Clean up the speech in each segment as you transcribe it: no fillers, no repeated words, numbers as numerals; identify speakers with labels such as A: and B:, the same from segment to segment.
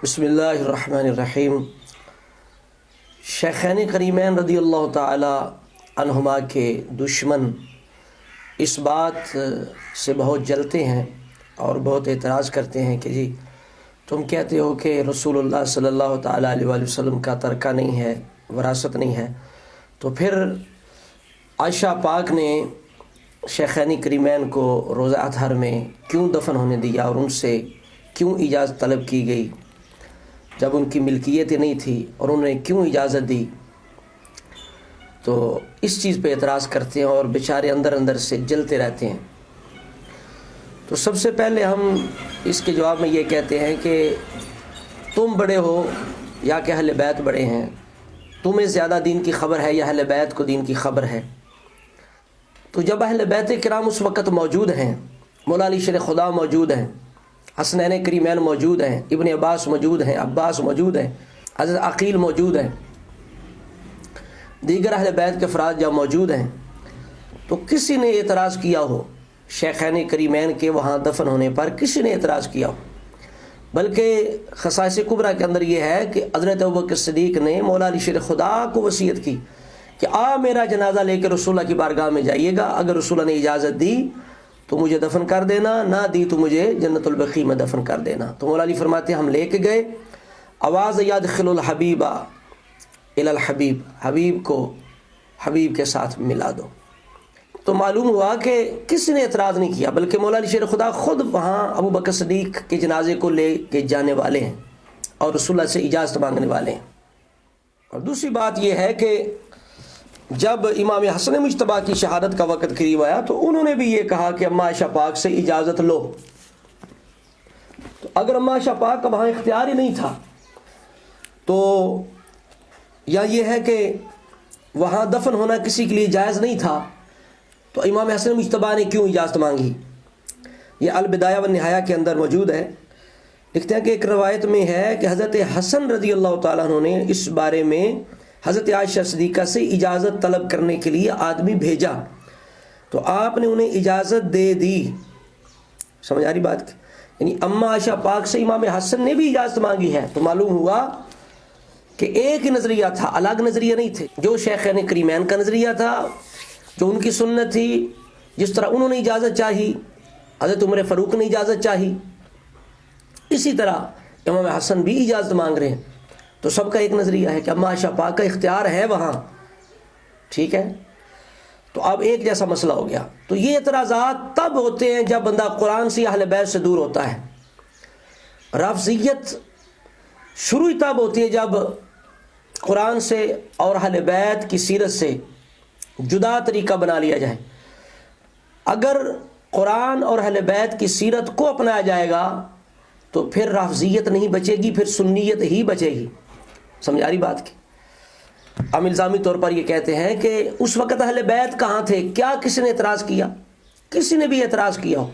A: بسم اللہ الرحمن الرحیم۔ شیخین کریمین رضی اللہ تعالی عنہما کے دشمن اس بات سے بہت جلتے ہیں اور بہت اعتراض کرتے ہیں کہ جی تم کہتے ہو کہ رسول اللہ صلی اللہ تعالی علیہ وآلہ وسلم کا ترکہ نہیں ہے، وراثت نہیں ہے، تو پھر عائشہ پاک نے شیخین کریمین کو روزہ اطہر میں کیوں دفن ہونے دیا اور ان سے کیوں اجازت طلب کی گئی جب ان کی ملکیت نہیں تھی، اور انہوں نے کیوں اجازت دی؟ تو اس چیز پہ اعتراض کرتے ہیں اور بیچارے اندر اندر سے جلتے رہتے ہیں۔ تو سب سے پہلے ہم اس کے جواب میں یہ کہتے ہیں کہ تم بڑے ہو یا کہ اہل بیت بڑے ہیں، تمہیں زیادہ دین کی خبر ہے یا اہل بیت کو دین کی خبر ہے؟ تو جب اہل بیت کرام اس وقت موجود ہیں، مولا علی شیر خدا موجود ہیں، حسنین کریمین موجود ہیں، ابن عباس موجود ہیں، عباس موجود ہیں، حضرت عقیل موجود ہیں، دیگر اہل بیت کے افراد جب موجود ہیں، تو کسی نے اعتراض کیا ہو شیخین کریمین کے وہاں دفن ہونے پر؟ کسی نے اعتراض کیا ہو؟ بلکہ خصائص کبریٰ کے اندر یہ ہے کہ حضرت ابوبکر صدیق نے مولا علی شیر خدا کو وصیت کی کہ میرا جنازہ لے کے رسول اللہ کی بارگاہ میں جائیے گا، اگر رسول اللہ نے اجازت دی تو مجھے دفن کر دینا، نہ دی تو مجھے جنت البقیع میں دفن کر دینا۔ تو مولا علی فرماتے ہیں ہم لے کے گئے، آواز یادخل الحبیب الی الحبیب، حبیب کو حبیب کے ساتھ ملا دو۔ تو معلوم ہوا کہ کسی نے اعتراض نہیں کیا، بلکہ مولا علی شیر خدا خود وہاں ابو بکر صدیق کے جنازے کو لے کے جانے والے ہیں اور رسول اللہ سے اجازت مانگنے والے ہیں۔ اور دوسری بات یہ ہے کہ جب امام حسن مجتبیٰ کی شہادت کا وقت قریب آیا تو انہوں نے بھی یہ کہا کہ اماں عائشہ پاک سے اجازت لو۔ تو اگر اماں عائشہ پاک کا وہاں اختیار ہی نہیں تھا تو یا یہ ہے کہ وہاں دفن ہونا کسی کے لیے جائز نہیں تھا، تو امام حسن مجتبیٰ نے کیوں اجازت مانگی؟ یہ البدایہ والنہایہ کے اندر موجود ہے۔ لکھتے ہیں کہ ایک روایت میں ہے کہ حضرت حسن رضی اللہ تعالیٰ عنہ نے اس بارے میں حضرت عائشہ صدیقہ سے اجازت طلب کرنے کے لیے آدمی بھیجا، تو آپ نے انہیں اجازت دے دی۔ سمجھ آ رہی بات کی؟ یعنی اماں عائشہ پاک سے امام حسن نے بھی اجازت مانگی ہے۔ تو معلوم ہوا کہ ایک ہی نظریہ تھا، الگ نظریہ نہیں تھے۔ جو شیخین کریمین کا نظریہ تھا، جو ان کی سنت تھی، جس طرح انہوں نے اجازت چاہی، حضرت عمر فاروق نے اجازت چاہی، اسی طرح امام حسن بھی اجازت مانگ رہے ہیں۔ تو سب کا ایک نظریہ ہے کہ اماں عائشہ پاک کا اختیار ہے وہاں، ٹھیک ہے؟ تو اب ایک جیسا مسئلہ ہو گیا۔ تو یہ اعتراضات تب ہوتے ہیں جب بندہ قرآن سے اہل بیت سے دور ہوتا ہے۔ رافضیت شروع ہی تب ہوتی ہے جب قرآن سے اور اہل بیت کی سیرت سے جدا طریقہ بنا لیا جائے۔ اگر قرآن اور اہل بیت کی سیرت کو اپنایا جائے گا تو پھر رافضیت نہیں بچے گی، پھر سنیت ہی بچے گی۔ سمجھ آ رہی بات کی؟ ہم الزامی طور پر یہ کہتے ہیں کہ اس وقت اہل بیت کہاں تھے؟ کیا کسی نے اعتراض کیا؟ کسی نے بھی اعتراض کیا ہو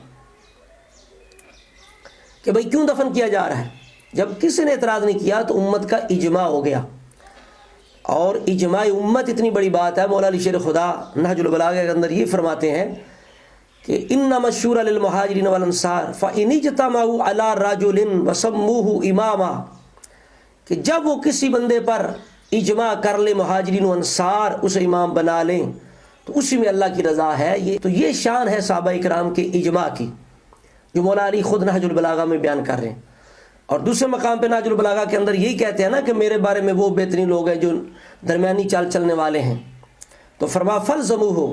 A: کہ بھئی کیوں دفن کیا جا رہا ہے؟ جب کسی نے اعتراض نہیں کیا تو امت کا اجماع ہو گیا، اور اجماع امت اتنی بڑی بات ہے۔ مولا علی شیر خدا نہج البلاغہ کے اندر یہ فرماتے ہیں کہ انما الشورى للمہاجرین والانصار فإن اجتمعوا على رجل وسموه اماما، کہ جب وہ کسی بندے پر اجماع کر لے، مہاجرین و انصار اسے امام بنا لیں، تو اسی میں اللہ کی رضا ہے۔ یہ شان ہے صحابہ کرام کے اجماع کی، جو مولا علی خود نہج البلاغہ میں بیان کر رہے ہیں۔ اور دوسرے مقام پہ نہج البلاغہ کے اندر یہی کہتے ہیں نا کہ میرے بارے میں وہ بہترین لوگ ہیں جو درمیانی چال چلنے والے ہیں۔ تو فرما فلزموہ،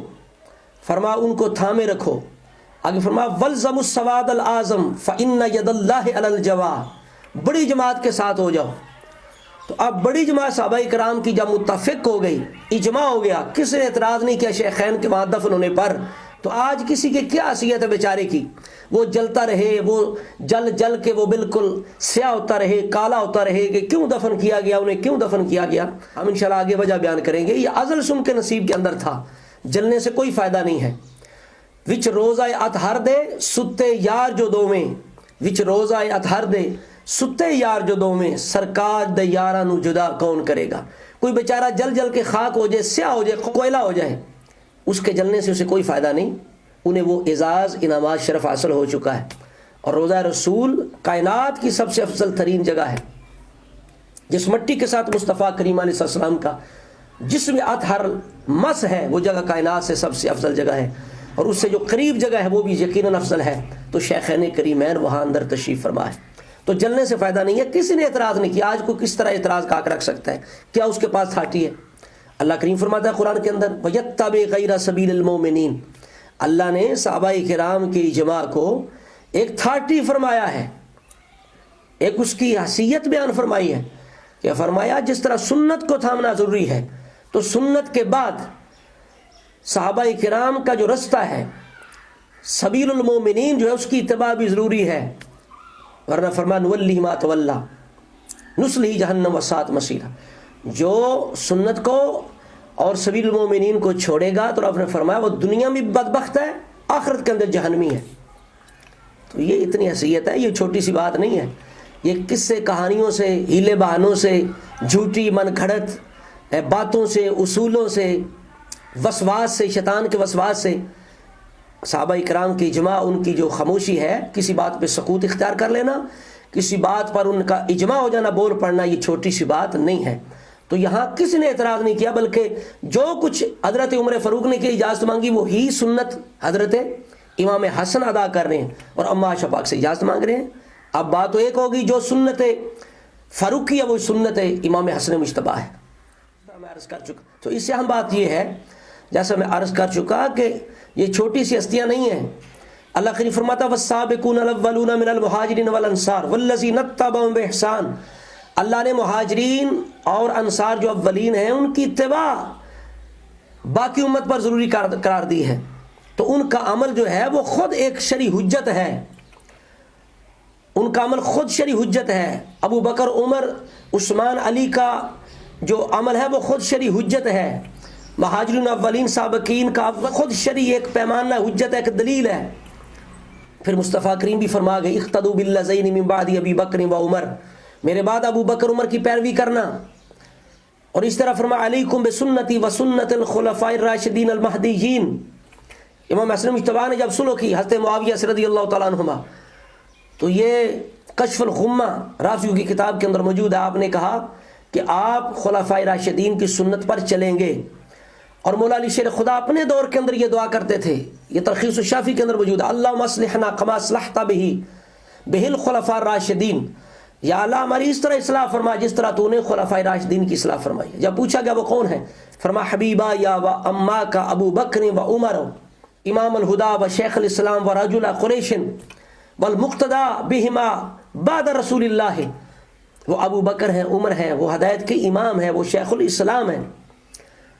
A: فرما ان کو تھامے رکھو۔ آگے فرما والزموا السواد الاعظم فإن ید اللہ علی الجواہ، بڑی جماعت کے ساتھ ہو جاؤ۔ تو اب بڑی جماعت صحابہ کرام کی جب متفق ہو گئی، اجماع ہو گیا، کسی نے اعتراض نہیں کیا شیخین کے وہاں دفن ہونے پر، تو آج کسی کی کیا حیثیت ہے بیچارے کی؟ وہ جلتا رہے، وہ جل کے وہ بالکل سیاہ ہوتا رہے، کالا ہوتا رہے کہ کیوں دفن کیا گیا، انہیں کیوں دفن کیا گیا؟ ہم انشاءاللہ آگے وجہ بیان کریں گے۔ یہ ازل سن کے نصیب کے اندر تھا، جلنے سے کوئی فائدہ نہیں ہے۔ وچ روزہ اطہر دے ستے یار جو دوویں، وچ روزہ اطہر دے ستے یار جو دوویں، سرکار دے یاراں نو جدا کون کرے گا؟ کوئی بیچارہ جل کے خاک ہو جائے، سیاہ ہو جائے، کوئلہ ہو جائے، اس کے جلنے سے اسے کوئی فائدہ نہیں۔ انہیں وہ اعزاز، انعامات، شرف حاصل ہو چکا ہے۔ اور روزہ رسول کائنات کی سب سے افضل ترین جگہ ہے۔ جس مٹی کے ساتھ مصطفیٰ کریم علیہ السلام کا جسم اطہر مس ہے وہ جگہ کائنات سے سب سے افضل جگہ ہے، اور اس سے جو قریب جگہ ہے وہ بھی یقیناً افضل ہے، تو شیخین کریمین وہاں اندر تشریف فرما ہے، تو جلنے سے فائدہ نہیں ہے۔ کسی نے اعتراض نہیں کیا، آج کو کس طرح اعتراض کا رکھ سکتا ہے؟ کیا اس کے پاس تھاٹی ہے؟ اللہ کریم فرماتا ہے قرآن کے اندر وَيَتَّبِعْ غَيْرَ سَبِيلِ الْمُؤْمِنِينَ، اللہ نے صحابہ کرام کی اجماع کو ایک تھاٹی فرمایا ہے، ایک اس کی حیثیت بیان فرمائی ہے کہ فرمایا جس طرح سنت کو تھامنا ضروری ہے، تو سنت کے بعد صحابہ کرام کا جو رستہ ہے سبیل المومنین جو ہے اس کی اتباع بھی ضروری ہے، ورنہ فرمان ولی ما تولی نصلہ جہنم وساءت مصیرا، جو سنت کو اور سبیل المومنین کو چھوڑے گا تو آپ نے فرمایا وہ دنیا میں بدبخت ہے، آخرت کے اندر جہنمی ہے۔ تو یہ اتنی حیثیت ہے، یہ چھوٹی سی بات نہیں ہے، یہ قصے کہانیوں سے، ہیلے بہانوں سے، جھوٹی من گھڑت باتوں سے، اصولوں سے، وسواس سے، شیطان کے وسواس سے صحابہ کرام کی اجماع، ان کی جو خاموشی ہے، کسی بات پہ سکوت اختیار کر لینا، کسی بات پر ان کا اجماع ہو جانا، بول پڑنا، یہ چھوٹی سی بات نہیں ہے۔ تو یہاں کسی نے اعتراض نہیں کیا، بلکہ جو کچھ حضرت عمر فاروق نے کی اجازت مانگی وہی سنت حضرت امام حسن ادا کر رہے ہیں اور اما عائشہ پاک سے اجازت مانگ رہے ہیں۔ اب بات تو ایک ہوگی، جو سنت فاروق کی ہے وہ سنت امام حسن مجتبیٰ ہے، میں عرض کر چکا۔ تو اس سے ہم بات یہ ہے، جیسا میں عرض کر چکا کہ یہ چھوٹی سی ہستیاں نہیں ہیں۔ اللہ کریم فرماتا والسابقون الاولون من المہاجرین والانصار والذین اتبعوہم بإحسان، اللہ نے مہاجرین اور انصار جو اولین ہیں ان کی اتباع باقی امت پر ضروری قرار دی ہے، تو ان کا عمل جو ہے وہ خود ایک شرعی حجت ہے، ان کا عمل خود شرعی حجت ہے۔ ابو بکر، عمر، عثمان، علی کا جو عمل ہے وہ خود شرعی حجت ہے، مہاجرین اولین سابقین کا خود شرعی ایک پیمانہ حجت ہے، ایک دلیل ہے۔ پھر مصطفیٰ کریم بھی فرما گئے اقتدوا بالذین من بعد ابی بکر و عمر، میرے بعد ابو بکر عمر کی پیروی کرنا، اور اس طرح فرما علیکم بسنتی و سنت الخلفاء الراشدین المہدیین۔ امام حسن مجتبیٰ نے جب سلو کی حضرت معاویہ سے رضی اللہ تعالیٰ عنہما، تو یہ کشف الغمہ رافعی کی کتاب کے اندر موجود ہے، آپ نے کہا کہ آپ خلفاء راشدین کی سنت پر چلیں گے، اور مولا علی شیر خدا اپنے دور کے اندر یہ دعا کرتے تھے، یہ تلخیص الشافی کے اندر موجود ہے، اللہم اصلحنا کما اصلحت بہ الخلفاء الراشدین، یا اللہ ہماری اس طرح اصلاح فرما جس طرح تو نے خلفاء راشدین کی اصلاح فرمائی۔ جب پوچھا گیا وہ کون ہے، فرما حبیبا یا و اما کا ابو بکر و عمر امام الہدا و شیخ الاسلام و رجل قریش والمقتدا بہما بعد رسول اللہ، وہ ابو بکر ہیں، عمر ہیں، وہ ہدایت کے امام ہیں، وہ شیخ الاسلام ہیں،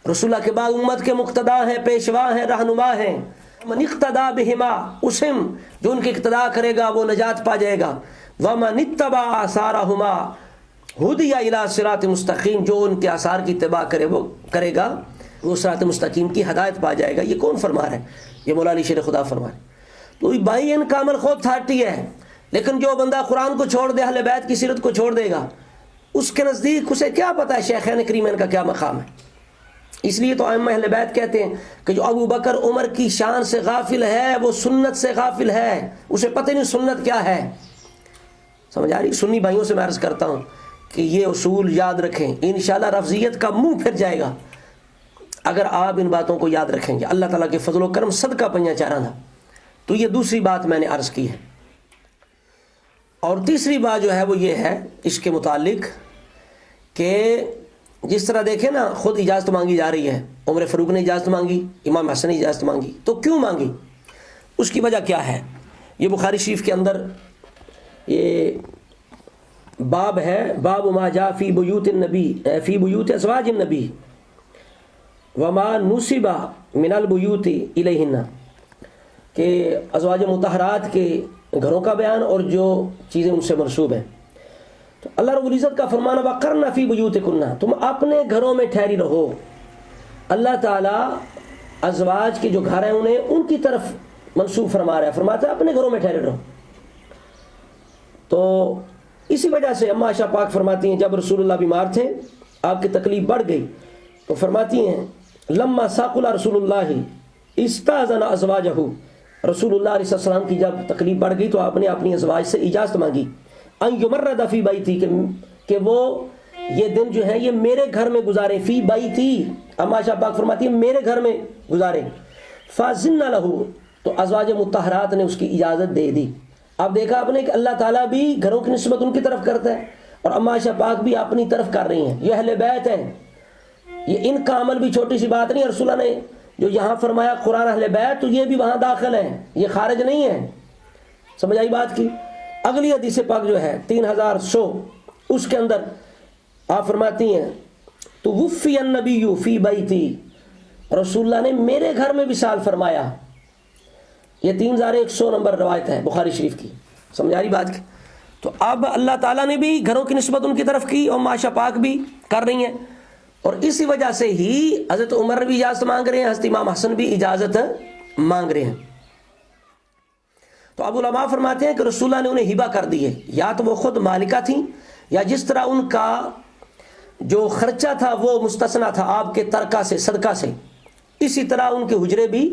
A: رسول اللہ کے بعد امت کے مقتدا ہیں، پیشوا ہیں، رہنما ہیں۔ من اقتدا بہما، اسم جو ان کی اقتدا کرے گا وہ نجات پا جائے گا، ومن اتبع آثارہما ہدی الی صراط مستقیم، جو ان کے آثار کی اتباع کرے گا وہ صراط مستقیم کی ہدایت پا جائے گا۔ یہ کون فرما رہا ہے؟ یہ مولا علی شیر خدا فرما رہے ہیں۔ تو بھائی ان کا عمل خود تھاٹی ہے، لیکن جو بندہ قرآن کو چھوڑ دے، اہل بیت کی سیرت کو چھوڑ دے گا، اس کے نزدیک اسے کیا پتہ ہے شیخین کریمین کا کیا مقام ہے۔ اس لیے تو ائمہ اہل بیت کہتے ہیں کہ جو ابو بکر عمر کی شان سے غافل ہے وہ سنت سے غافل ہے، اسے پتہ نہیں سنت کیا ہے۔ سمجھ آ رہی؟ سنی بھائیوں سے میں عرض کرتا ہوں کہ یہ اصول یاد رکھیں، انشاءاللہ رفضیت کا منہ پھر جائے گا اگر آپ ان باتوں کو یاد رکھیں گے۔ اللہ تعالیٰ کے فضل و کرم صدقہ پنجا چارہ تھا۔ تو یہ دوسری بات میں نے عرض کی ہے، اور تیسری بات جو ہے وہ یہ ہے اس کے متعلق کہ جس طرح دیکھیں نا، خود اجازت مانگی جا رہی ہے، عمر فاروق نے اجازت مانگی، امام حسن نے اجازت مانگی، تو کیوں مانگی؟ اس کی وجہ کیا ہے؟ یہ بخاری شریف کے اندر یہ باب ہے، باب ما جاء فی بیوت النبی فی بیوت ازواج النبی وما نصب من البیوت الیہن، کہ ازواج مطہرات کے گھروں کا بیان اور جو چیزیں ان سے منسوب ہیں۔ تو اللہ رب العزت کا فرمانا وقرن فی بیوتکن، تم اپنے گھروں میں ٹھہری رہو۔ اللہ تعالیٰ ازواج کے جو گھر ہیں انہیں ان کی طرف منسوب فرما رہا ہے، فرماتا ہے اپنے گھروں میں ٹھہرے رہو۔ تو اسی وجہ سے اما عائشہ پاک فرماتی ہیں جب رسول اللہ بیمار تھے، آپ کی تکلیف بڑھ گئی، تو فرماتی ہیں لما ثقل رسول اللہ استاذن ازواجہ، رسول اللہ علیہ السلام کی جب تکلیف بڑھ گئی تو آپ نے اپنی ازواج سے اجازت مانگی ان یمرد فی بیتی، کہ وہ یہ دن جو ہے یہ میرے گھر میں گزارے، فی بیتی، اما عائشہ پاک فرماتی ہے میرے گھر میں گزارے، فاذن لہو، تو ازواج مطہرات نے اس کی اجازت دے دی۔ اب دیکھا آپ نے کہ اللہ تعالیٰ بھی گھروں کی نسبت ان کی طرف کرتا ہے، اور اما عائشہ پاک بھی اپنی طرف کر رہی ہیں، یہ اہل بیت ہیں، یہ ان کا عمل بھی چھوٹی سی بات نہیں۔ رسول اللہ نے جو یہاں فرمایا قرآن اہل بیت، تو یہ بھی وہاں داخل ہیں، یہ خارج نہیں ہے، سمجھ آئی بات کی۔ اگلی حدیث پاک جو ہے 3100، اس کے اندر آپ فرماتی ہیں تو وفی النبی فی بیتی، رسول اللہ نے میرے گھر میں وصال فرمایا۔ یہ 3100 نمبر روایت ہے بخاری شریف کی، سمجھ آ رہی بات کی۔ تو اب اللہ تعالیٰ نے بھی گھروں کی نسبت ان کی طرف کی، اور عائشہ پاک بھی کر رہی ہیں، اور اسی وجہ سے ہی حضرت عمر بھی اجازت مانگ رہے ہیں، حضرت امام حسن بھی اجازت مانگ رہے ہیں۔ تو اب علماء فرماتے ہیں کہ رسول اللہ نے انہیں ہبہ کر دی ہے، یا تو وہ خود مالکہ تھیں، یا جس طرح ان کا جو خرچہ تھا وہ مستثنیٰ تھا آپ کے ترکہ سے، صدقہ سے، اسی طرح ان کے حجرے بھی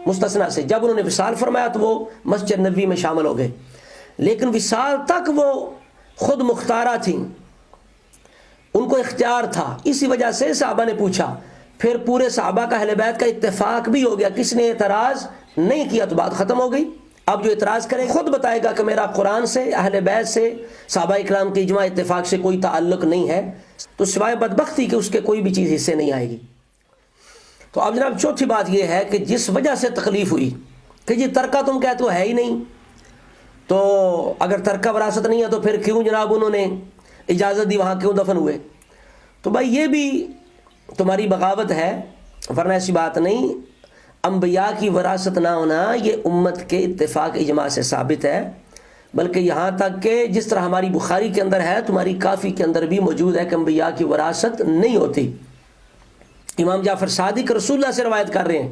A: مستثنیٰ سے۔ جب انہوں نے وصال فرمایا تو وہ مسجد نبوی میں شامل ہو گئے، لیکن وصال تک وہ خود مختارہ تھیں، ان کو اختیار تھا۔ اسی وجہ سے صحابہ نے پوچھا، پھر پورے صحابہ کا اہل بیت کا اتفاق بھی ہو گیا، کس نے اعتراض نہیں کیا، تو بات ختم ہو گئی۔ اب جو اعتراض کرے خود بتائے گا کہ میرا قرآن سے، اہل بیت سے، صحابہ اکرام کے اجماع اتفاق سے کوئی تعلق نہیں ہے، تو سوائے بدبختی کہ اس کے کوئی بھی چیز حصے نہیں آئے گی۔ تو اب جناب چوتھی بات یہ ہے کہ جس وجہ سے تکلیف ہوئی کہ یہ ترکہ تم کہتے ہو ہے ہی نہیں، تو اگر ترکہ وراثت نہیں ہے تو پھر کیوں جناب انہوں نے اجازت دی، وہاں کیوں دفن ہوئے؟ تو بھائی یہ بھی تمہاری بغاوت ہے، ورنہ ایسی بات نہیں۔ انبیاء کی وراثت نہ ہونا یہ امت کے اتفاق اجماع سے ثابت ہے، بلکہ یہاں تک کہ جس طرح ہماری بخاری کے اندر ہے، تمہاری کافی کے اندر بھی موجود ہے کہ انبیاء کی وراثت نہیں ہوتی۔ امام جعفر صادق رسول اللہ سے روایت کر رہے ہیں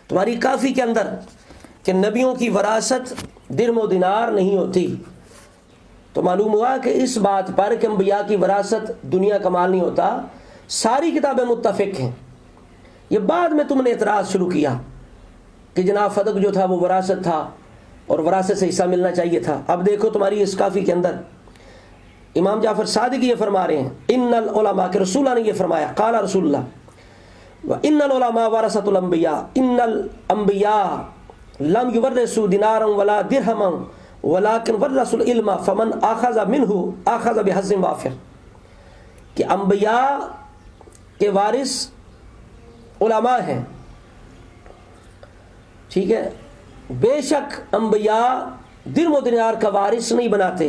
A: تمہاری کافی کے اندر کہ نبیوں کی وراثت درہم و دینار نہیں ہوتی، تو معلوم ہوا کہ اس بات پر کہ انبیاء کی وراثت دنیا کا مال نہیں ہوتا ساری کتابیں متفق ہیں۔ یہ بعد میں تم نے اعتراض شروع کیا کہ جناب فدق جو تھا وہ وراثت تھا اور وراثت سے حصہ ملنا چاہیے تھا۔ اب دیکھو تمہاری اس کافی کے اندر امام جعفر صادق یہ فرما رہے ہیں، ان العلماء کے رسول اللہ نے یہ فرمایا، قال رسول اللہ وَإِنَّ الْعُلَمَاءَ وَرَثَةُ الْأَنْبِيَاءِ إِنَّ الْأَنْبِيَاءَ لَمْ يُوَرِّثُوا دِينَارًا وَلَا دِرْهَمًا وَلَكِنْ وَرَّثُوا الْعِلْمَ فَمَنْ أَخَذَ مِنْهُ أَخَذَ بِحَظٍّ وَافِرٍ، کہ انبیاء کے وارث علماء ہیں، ٹھیک ہے، بے شک انبیاء درہم و دینار کا وارث نہیں بناتے،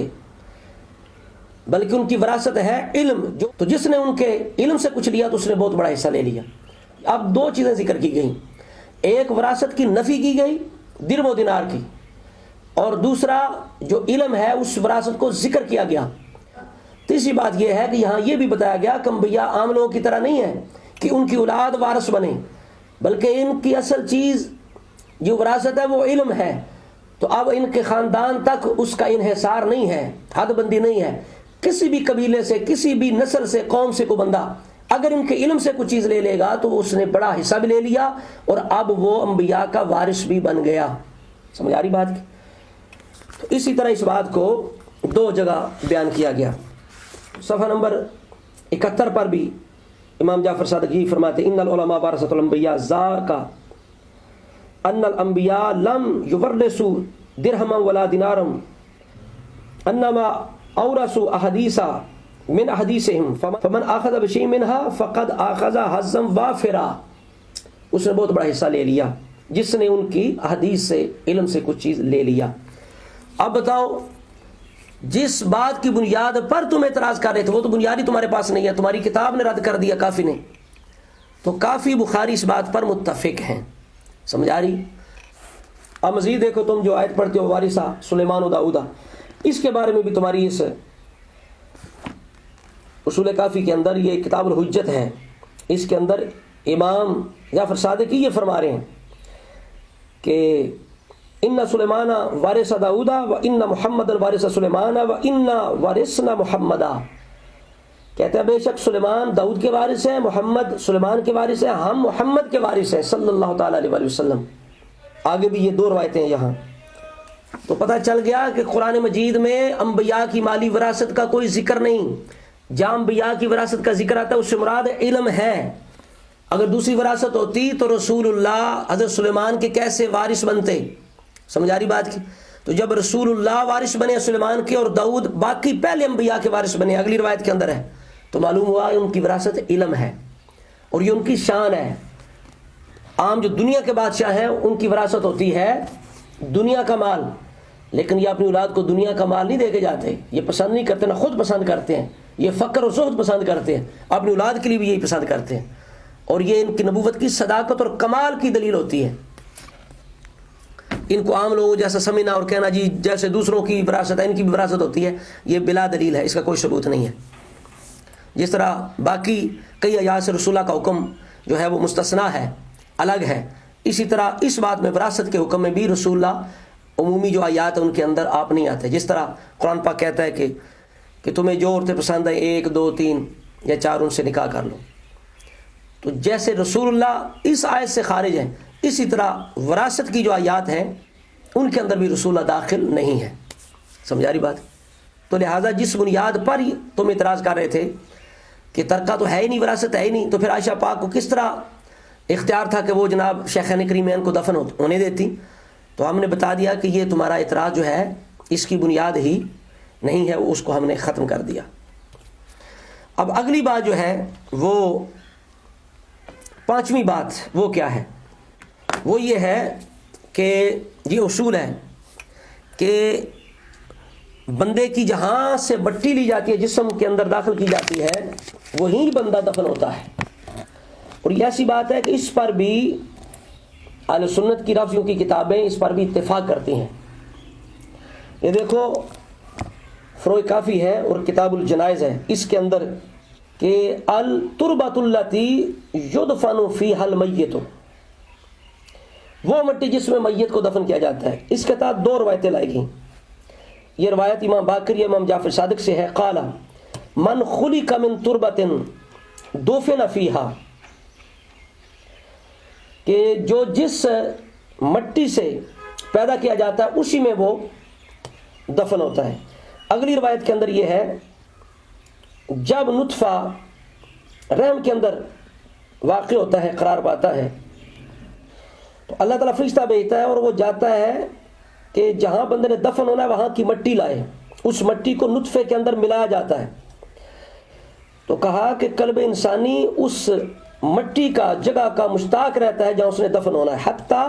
A: بلکہ ان کی وراثت ہے علم، تو جس نے ان کے علم سے کچھ لیا تو اس نے بہت بڑا حصہ لے لیا۔ اب دو چیزیں ذکر کی گئیں، ایک وراثت کی نفی کی گئی درہم و دینار کی، اور دوسرا جو علم ہے اس وراثت کو ذکر کیا گیا۔ تیسری بات یہ ہے کہ یہاں یہ بھی بتایا گیا کہ انبیاء عام لوگوں کی طرح نہیں ہے کہ ان کی اولاد وارث بنے، بلکہ ان کی اصل چیز جو وراثت ہے وہ علم ہے، تو اب ان کے خاندان تک اس کا انحصار نہیں ہے، حد بندی نہیں ہے۔ کسی بھی قبیلے سے، کسی بھی نسل سے، قوم سے کوئی بندہ اگر ان کے علم سے کچھ چیز لے لے گا تو اس نے بڑا حصہ بھی لے لیا اور اب وہ انبیاء کا وارث بھی بن گیا۔ سمجھ آ رہی بات کی؟ تو اسی طرح اس بات کو دو جگہ بیان کیا گیا۔ صفحہ نمبر 71 پر بھی امام جعفر صادق یہ فرماتے ان العلماء ورثۃ الانبیاء ذاک ان الانبیاء لم یورثوا درہما ولا دینارا انما اورثوا احادیث من احادیثہم فمن اخذ بشیء منها فقد اخذ حظا وافرا، اس نے بہت بڑا حصہ لے لیا جس نے ان کی احادیث سے، علم سے کچھ چیز لے لیا۔ اب بتاؤ جس بات کی بنیاد پر تم اعتراض کر رہے تھے وہ تو بنیاد ہی تمہارے پاس نہیں ہے، تمہاری کتاب نے رد کر دیا، کافی نے، تو کافی بخاری اس بات پر متفق ہیں۔ سمجھ آ رہی؟ اب مزید دیکھو تم جو آیت پڑھتے ہو وارثہ سلیمان و داؤدہ، اس کے بارے میں بھی تمہاری اس اصول کافی کے اندر یہ کتاب الحجت ہے، اس کے اندر امام جعفر صادق یہ فرما رہے ہیں کہ ان سلیمان وارث داؤد و ان محمد وارث سلیمان و ان وارثنا محمدا، کہتے ہیں بے شک سلیمان داؤد کے وارث ہیں، محمد سلیمان کے وارث ہیں، ہم محمد کے وارث ہیں صلی اللہ تعالی علیہ وسلم۔ آگے بھی یہ دو روایتیں ہیں یہاں، تو پتہ چل گیا کہ قرآن مجید میں انبیاء کی مالی وراثت کا کوئی ذکر نہیں، جہاں انبیاء کی وراثت کا ذکر آتا ہے اس سے مراد علم ہے. اگر دوسری وراثت ہوتی تو رسول اللہ حضرت سلیمان کے کیسے وارث بنتے؟ سمجھ آ رہی بات کی؟ تو جب رسول اللہ وارث بنے سلیمان کے اور داؤد باقی پہلے انبیاء کے وارث بنے، اگلی روایت کے اندر ہے، تو معلوم ہوا ان کی وراثت علم ہے اور یہ ان کی شان ہے. عام جو دنیا کے بادشاہ ہیں ان کی وراثت ہوتی ہے دنیا کا مال، لیکن یہ اپنی اولاد کو دنیا کا مال نہیں دے کے جاتے، یہ پسند نہیں کرتے، نہ خود پسند کرتے ہیں، یہ فقر اور زہد پسند کرتے ہیں، اپنی اولاد کے لیے بھی یہی پسند کرتے ہیں، اور یہ ان کی نبوت کی صداقت اور کمال کی دلیل ہوتی ہے. ان کو عام لوگوں جیسا سمجھنا اور کہنا جی جیسے دوسروں کی وراثت ہے ان کی بھی وراثت ہوتی ہے، یہ بلا دلیل ہے، اس کا کوئی ثبوت نہیں ہے. جس طرح باقی کئی آیات سے رسول اللہ کا حکم جو ہے وہ مستثنا ہے، الگ ہے، اسی طرح اس بات میں وراثت کے حکم میں بھی رسول اللہ عمومی جو آیات ہیں ان کے اندر آپ نہیں آتے. جس طرح قرآن پاک کہتا ہے کہ تمہیں جو عورتیں پسند ہیں 1 2 3 یا 4 ان سے نکاح کر لو، تو جیسے رسول اللہ اس آیت سے خارج ہیں اسی طرح وراثت کی جو آیات ہیں ان کے اندر بھی رسول اللہ داخل نہیں ہے. سمجھا رہی بات؟ تو لہٰذا جس بنیاد پر تم اعتراض کر رہے تھے کہ ترکہ تو ہے ہی نہیں، وراثت ہے ہی نہیں، تو پھر عائشہ پاک کو کس طرح اختیار تھا کہ وہ جناب شیخین کریمین کو دفن ہونے دیتی؟ تو ہم نے بتا دیا کہ یہ تمہارا اعتراض جو ہے اس کی بنیاد ہی نہیں ہے، اس کو ہم نے ختم کر دیا. اب اگلی بات جو ہے وہ 5ویں بات وہ کیا ہے؟ وہ یہ ہے کہ یہ اصول ہے کہ بندے کی جہاں سے مٹی لی جاتی ہے جسم کے اندر داخل کی جاتی ہے وہیں بندہ دفن ہوتا ہے. اور یہ ایسی بات ہے کہ اس پر بھی اہل سنت کی رافضیوں کی کتابیں اس پر بھی اتفاق کرتی ہیں. یہ دیکھو فروع کافی ہے اور کتاب الجنائز ہے، اس کے اندر کہ التربۃ التی یدفن فیہا المیت، وہ مٹی جس میں میت کو دفن کیا جاتا ہے. اس کے تحت 2 روایتیں لائی گئیں. یہ روایت امام باقری امام جعفر صادق سے ہے، قال من خلق من تربۃ دفن فیہا، کہ جو جس مٹی سے پیدا کیا جاتا ہے اسی میں وہ دفن ہوتا ہے. اگلی روایت کے اندر یہ ہے جب نطفہ رحم کے اندر واقع ہوتا ہے، قرار پاتا ہے، تو اللہ تعالیٰ فرشتہ بھیجتا ہے اور وہ جاتا ہے کہ جہاں بندے نے دفن ہونا ہے وہاں کی مٹی لائے، اس مٹی کو نطفے کے اندر ملایا جاتا ہے. تو کہا کہ قلب انسانی اس مٹی کا جگہ کا مشتاق رہتا ہے جہاں اس نے دفن ہونا ہے، حتیٰ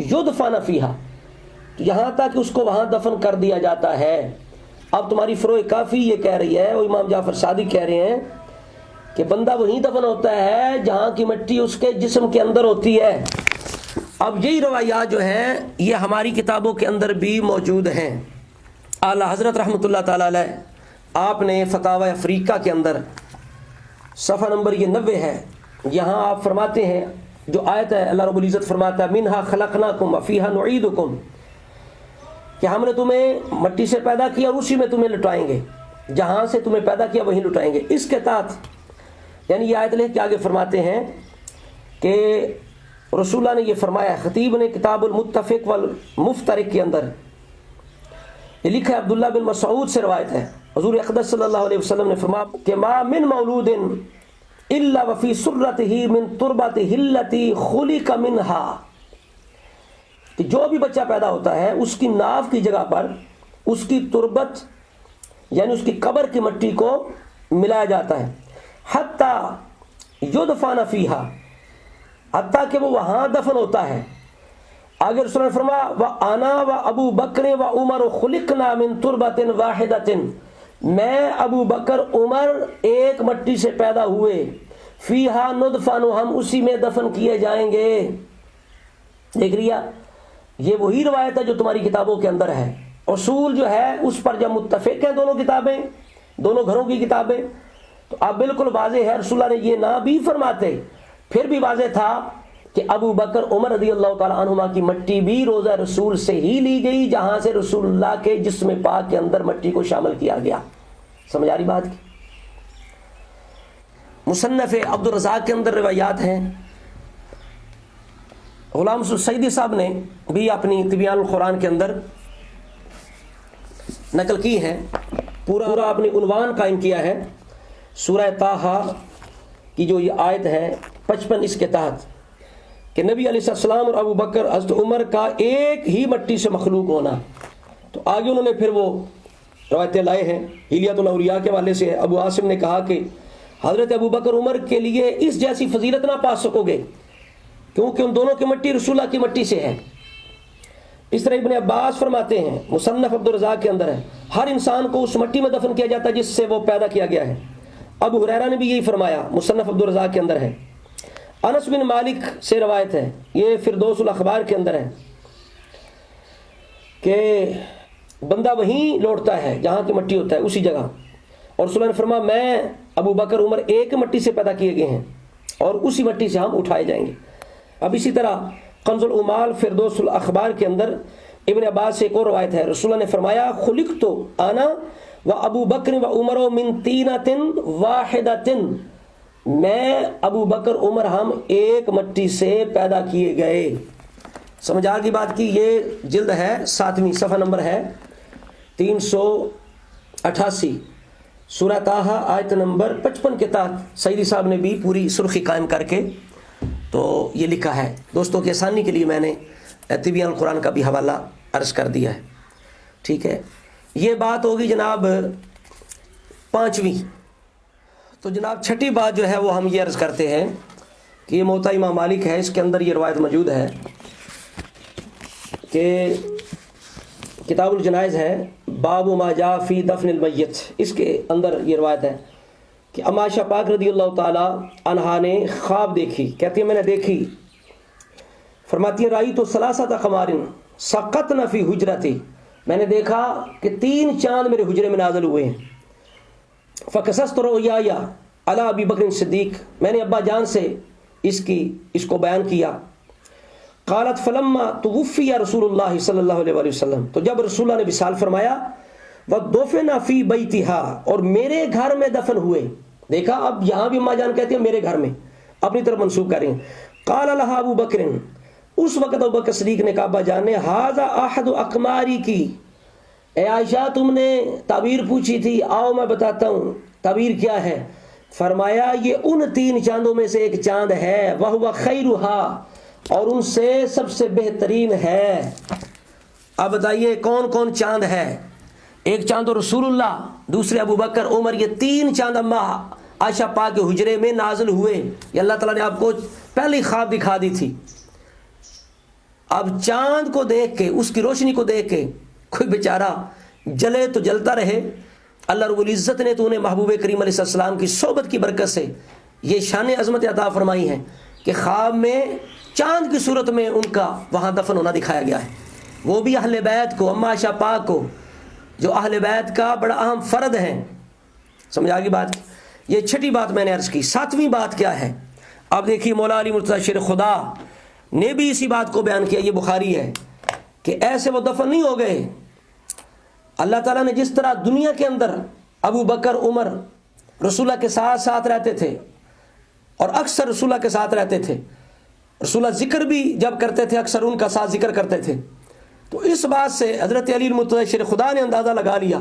A: یدفن فیہا، یہاں تک کہ اس کو وہاں دفن کر دیا جاتا ہے. اب تمہاری فروع کافی یہ کہہ رہی ہے اور امام جعفر صادق کہہ رہے ہیں کہ بندہ وہیں دفن ہوتا ہے جہاں کی مٹی اس کے جسم کے اندر ہوتی ہے. اب یہی روایات جو ہیں یہ ہماری کتابوں کے اندر بھی موجود ہیں. اعلیٰ حضرت رحمۃ اللہ تعالی علیہ آپ نے فتاوی افریقہ کے اندر صفحہ نمبر یہ 90 ہے، یہاں آپ فرماتے ہیں جو آیت ہے اللہ رب العزت فرماتا ہے منہا خلقناکم وفیہا نعیدکم، کہ ہم نے تمہیں مٹی سے پیدا کیا اور اسی میں تمہیں لٹائیں گے، جہاں سے تمہیں پیدا کیا وہیں لٹائیں گے. اس کے تحت یعنی یہ آیت لے کے آگے فرماتے ہیں کہ رسول اللہ نے یہ فرمایا، خطیب نے کتاب المتفق والمفترق کے اندر یہ لکھا ہے، عبداللہ بن مسعود سے روایت ہے، حضور اقدس صلی اللہ علیہ وسلم نے فرمایا کہ ما من مولود الا وفی سرتہ من تربتہ التی خلق منہا، کہ جو بھی بچہ پیدا ہوتا ہے اس کی ناف کی جگہ پر اس کی تربت یعنی اس کی قبر کی مٹی کو ملایا جاتا ہے، حتی یدفن فیہا، حتیٰ کہ وہ وہاں دفن ہوتا ہے. آگے رسول نے فرمایا وَأَنَا وَأَبُو بَكْرٍ وَعُمَرُ خُلِقْنَا مِن تُرْبَةٍ وَاحِدَةٍ، میں ابو بکر عمر ایک مٹی سے پیدا ہوئے، فیہا ندفن، ہم اسی میں دفن کیے جائیں گے. دیکھ لیا، یہ وہی روایت ہے جو تمہاری کتابوں کے اندر ہے. اصول جو ہے اس پر جب متفق ہیں دونوں کتابیں، دونوں گھروں کی کتابیں، تو اب بالکل واضح ہے رسول اللہ نے یہ نہ بھی فرماتے پھر بھی واضح تھا کہ ابو بکر عمر رضی اللہ تعالی عنہما کی مٹی بھی روضہ رسول سے ہی لی گئی جہاں سے رسول اللہ کے جسم پاک کے اندر مٹی کو شامل کیا گیا. سمجھ آ رہی بات کی؟ مصنف عبد الرزاق کے اندر روایات ہیں، غلام سعیدی صاحب نے بھی اپنی تبیان القرآن کے اندر نقل کی ہے، پورا اپنی عنوان قائم کیا ہے سورہ طٰہٰ کی جو یہ آیت ہے 55 اس کے تحت کہ نبی علیہ السلام اور ابو بکر حضرت عمر کا ایک ہی مٹی سے مخلوق ہونا. تو آگے انہوں نے پھر وہ روایتیں لائے ہیں. حلیۃ الاولیاء کے والے سے ابو عاصم نے کہا کہ حضرت ابو بکر عمر کے لیے اس جیسی فضیلت نہ پا سکو گے کیونکہ ان دونوں کی مٹی رسول اللہ کی مٹی سے ہے. اس طرح ابن عباس فرماتے ہیں مصنف عبدالرزاق کے اندر ہے ہر انسان کو اس مٹی میں دفن کیا جاتا ہے جس سے وہ پیدا کیا گیا ہے. ابو ہریرہ نے بھی یہی فرمایا, مصنف عبدالرزاق کے اندر ہے. انس بن مالک سے روایت ہے, یہ فردوس الاخبار کے اندر ہے, کہ بندہ وہیں لوٹتا ہے جہاں کی مٹی ہوتا ہے اسی جگہ, اور رسول اللہ نے فرمایا میں ابو بکر عمر ایک مٹی سے پیدا کیے گئے ہیں اور اسی مٹی سے ہم اٹھائے جائیں گے. اب اسی طرح کنز العمال فردوس الاخبار کے اندر ابن عباس سے ایک اور روایت ہے, رسول اللہ نے فرمایا خلقت انا و ابو بکر و عمر من طینۃ واحدۃ, میں ابو بکر عمر ہم ایک مٹی سے پیدا کیے گئے. سمجھ آ گئی بات کی. یہ جلد ہے 7ویں, صفحہ نمبر ہے 388, سورہ طٰہٰ آیت نمبر 55 کے تحت سعیدی صاحب نے بھی پوری سرخی قائم کر کے تو یہ لکھا ہے. دوستوں کی آسانی کے لیے میں نے تبیان القرآن کا بھی حوالہ عرض کر دیا ہے. ٹھیک ہے, یہ بات ہوگی جناب 5ویں. تو جناب 6ٹھی بات جو ہے وہ ہم یہ عرض کرتے ہیں کہ یہ موطا امام مالک ہے, اس کے اندر یہ روایت موجود ہے کہ کتاب الجنائز ہے, باب ما جاء فی دفن المیت, اس کے اندر یہ روایت ہے کہ اما عائشہ پاک رضی اللہ تعالی عنہا نے خواب دیکھی. کہتی ہیں میں نے دیکھی, فرماتی ہیں رائی تو ثلاثۃ قمار سقطن فی حجرتی, میں نے دیکھا کہ 3 چاند میرے حجرے میں نازل ہوئے ہیں. فقصصت رؤیائی علی ابی بکر صدیق, میں نے ابا جان سے اس کو بیان کیا. قالت فلما توفی رسول اللہ صلی اللہ علیہ وسلم, تو جب رسول اللہ نے وصال فرمایا, ودفن فی بیتہا, اور میرے گھر میں دفن ہوئے. دیکھا اب یہاں بھی اماں جان کہتی ہیں میرے گھر میں, اپنی طرف منسوب کر رہے ہیں. قال لها ابو بکر, اس وقت ابو بکر صدیق نے کہا ابا جان نے ھذا احد اقماری کی, اے عائشہ تم نے تعبیر پوچھی تھی, آؤ میں بتاتا ہوں تعبیر کیا ہے. فرمایا یہ ان 3 چاندوں میں سے ایک چاند ہے, وہو خیرھا, اور ان سے سب سے بہترین ہے. اب بتائیے کون کون چاند ہے؟ ایک چاند رسول اللہ, دوسرے ابو بکر عمر, یہ 3 چاند اماں عائشہ پاک کے حجرے میں نازل ہوئے. یہ اللہ تعالیٰ نے آپ کو پہلی خواب دکھا دی تھی. اب چاند کو دیکھ کے, اس کی روشنی کو دیکھ کے کوئی بیچارہ جلے تو جلتا رہے. اللہ رب العزت نے تو انہیں محبوب کریم علیہ السلام کی صحبت کی برکت سے یہ شان عظمت عطا فرمائی ہے کہ خواب میں چاند کی صورت میں ان کا وہاں دفن ہونا دکھایا گیا ہے. وہ بھی اہل بیت کو, اماں عائشہ پاک کو, جو اہل بیت کا بڑا اہم فرد ہیں. سمجھ آگی بات. یہ 6ٹھی بات میں نے عرض کی. 7ویں بات کیا ہے؟ اب دیکھیے مولا علی مرتضیٰ شیر خدا نے بھی اسی بات کو بیان کیا, یہ بخاری ہے, کہ ایسے وہ دفن نہیں ہو گئے. اللہ تعالیٰ نے جس طرح دنیا کے اندر ابو بکر عمر رسول اللہ کے ساتھ رہتے تھے اور اکثر رسول اللہ کے ساتھ رہتے تھے, رسول اللہ ذکر بھی جب کرتے تھے اکثر ان کا ساتھ ذکر کرتے تھے, تو اس بات سے حضرت علی المرتضیٰ شیر خدا نے اندازہ لگا لیا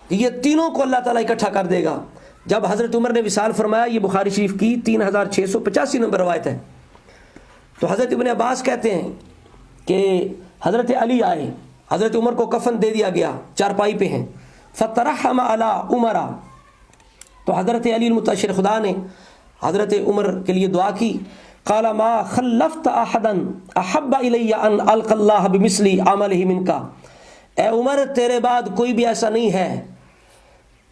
A: کہ یہ تینوں کو اللہ تعالیٰ اکٹھا کر دے گا. جب حضرت عمر نے وصال فرمایا, یہ بخاری شریف کی 3685 نمبر روایت ہے, تو حضرت ابن عباس کہتے ہیں کہ حضرت علی آئے, حضرت عمر کو کفن دے دیا گیا, چارپائی پہ ہیں. فترحم علی عمر, تو حضرت علی المرتضیٰ شیر خدا نے حضرت عمر کے لیے دعا کی. قال ما خلفت احدا احب الی ان القى اللہ بمثل عمله منک, اے عمر تیرے بعد کوئی بھی ایسا نہیں ہے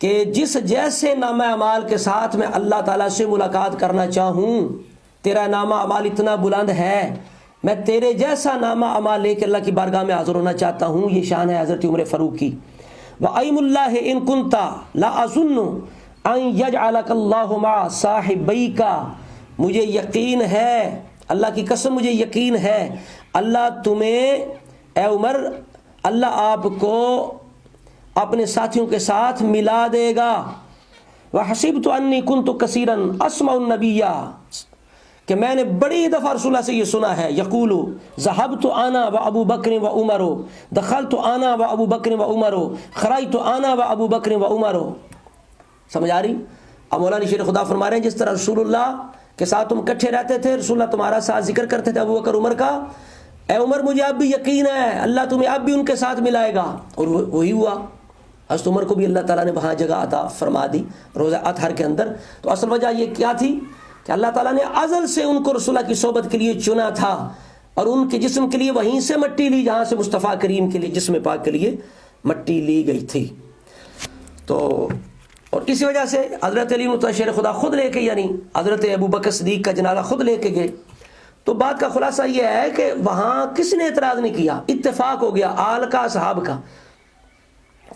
A: کہ جس جیسے نامہ اعمال کے ساتھ میں اللہ تعالیٰ سے ملاقات کرنا چاہوں. تیرا نامہ اعمال اتنا بلند ہے, میں تیرے جیسا نامہ اعمال لے کے اللہ کی بارگاہ میں حاضر ہونا چاہتا ہوں. یہ شان ہے حضرت عمر فاروق کی. وَأَيْمُ اللَّهِ إِن كُنْتَ لَا أَظُنُّ أَن يَجْعَلَكَ اللَّهُ مَعَ صَاحِبَيْكَ, مجھے یقین ہے, اللہ کی قسم مجھے یقین ہے, اللہ تمہیں اے عمر اللہ آپ کو اپنے ساتھیوں کے ساتھ ملا دے گا. وَحَسِبْتُ أَنِّي كُنْتُ كَثِيرًا أَسْمَعُ النَّبِيَّ, کہ میں نے بڑی دفعہ رسول اللہ سے یہ سنا ہے, یقول ذهبت انا وابو بکر وعمر, دخلت انا وابو بکر وعمر, خرجت انا وابو بکر وعمر. سمجھ آ رہی؟ اب مولانا شیر خدا فرما رہے ہیں جس طرح رسول اللہ کے ساتھ تم اکٹھے رہتے تھے، رسول اللہ تمہارا ساتھ ذکر کرتے تھے ابو بکر عمر کا، اے عمر مجھے اب بھی یقین ہے اللہ تمہیں اب بھی ان کے ساتھ ملائے گا، اور وہی ہوا۔ حضرت عمر کو بھی اللہ تعالیٰ نے وہاں جگہ عطا فرما دی روزہ اطہر کے اندر۔ تو اصل وجہ یہ کیا تھی کہ اللہ تعالیٰ نے ازل سے ان کو رسول اللہ کی صحبت کے لیے چنا تھا، اور ان کے جسم کے لیے وہیں سے مٹی لی جہاں سے مصطفیٰ کریم کے لیے جسم پاک کے لیے مٹی لی گئی تھی۔ تو اور اسی وجہ سے حضرت علی شیر خدا خود لے کے، یعنی حضرت ابو بکر صدیق کا جنازہ خود لے کے گئے۔ تو بات کا خلاصہ یہ ہے کہ وہاں کس نے اعتراض نہیں کیا، اتفاق ہو گیا آل کا اصحاب کا،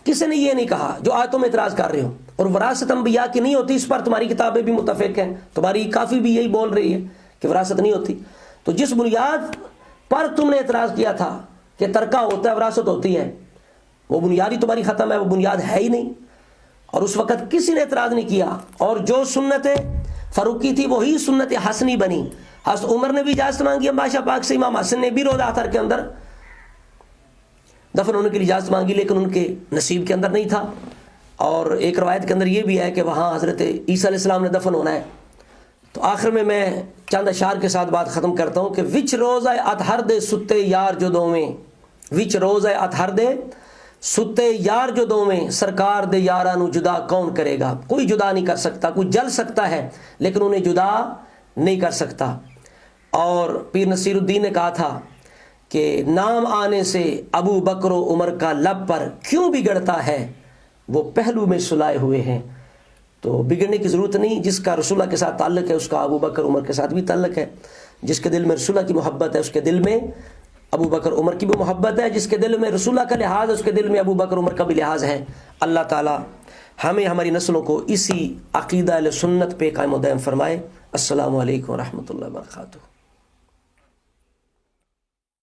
A: کسی نے یہ نہیں کہا جو آج تم اعتراض کر رہے ہو۔ اور وراثت انبیاء کی نہیں ہوتی، اس پر تمہاری کتابیں بھی متفق ہیں، تمہاری کافی بھی یہی بول رہی ہے کہ وراثت نہیں ہوتی۔ تو جس بنیاد پر تم نے اعتراض کیا تھا کہ ترکہ ہوتا ہے وراثت ہوتی ہے، وہ بنیاد ہی تمہاری ختم ہے، وہ بنیاد ہے ہی نہیں، اور اس وقت کسی نے اعتراض نہیں کیا۔ اور جو سنت فاروقی تھی وہی سنت حسنی بنی۔ حضرت عمر نے بھی اجازت مانگی بادشاہ پاک سے، امام حسن نے بھی روزہ اطہر کے اندر دفن ہونے کے لیے اجازت مانگی، لیکن ان کے نصیب کے اندر نہیں تھا۔ اور ایک روایت کے اندر یہ بھی ہے کہ وہاں حضرت عیسیٰ علیہ السلام نے دفن ہونا ہے۔ تو آخر میں چند اشعار کے ساتھ بات ختم کرتا ہوں کہ وچ روزہ اطہر دے ستے یار جو دوویں، وچ روزہ اطہر دے ستے یار جو دوویں، سرکار دے یاراں نو جدا کون کرے گا۔ کوئی جدا نہیں کر سکتا، کوئی جل سکتا ہے لیکن انہیں جدا نہیں کر سکتا۔ اور پیر نصیر الدین نے کہا تھا کہ نام آنے سے ابو بکر و عمر کا لب پر کیوں بگڑتا ہے، وہ پہلو میں سلائے ہوئے ہیں۔ تو بگڑنے کی ضرورت نہیں، جس کا رسول اللہ کے ساتھ تعلق ہے اس کا ابو بکر عمر کے ساتھ بھی تعلق ہے، جس کے دل میں رسول اللہ کی محبت ہے اس کے دل میں ابو بکر عمر کی بھی محبت ہے، جس کے دل میں رسول اللہ کا لحاظ ہے اس کے دل میں ابو بکر عمر کا بھی لحاظ ہے۔ اللہ تعالی ہمیں ہماری نسلوں کو اسی عقیدہ اہل سنت پہ قائم و دائم فرمائے۔ السلام علیکم ورحمۃ اللہ وبرکاتہ۔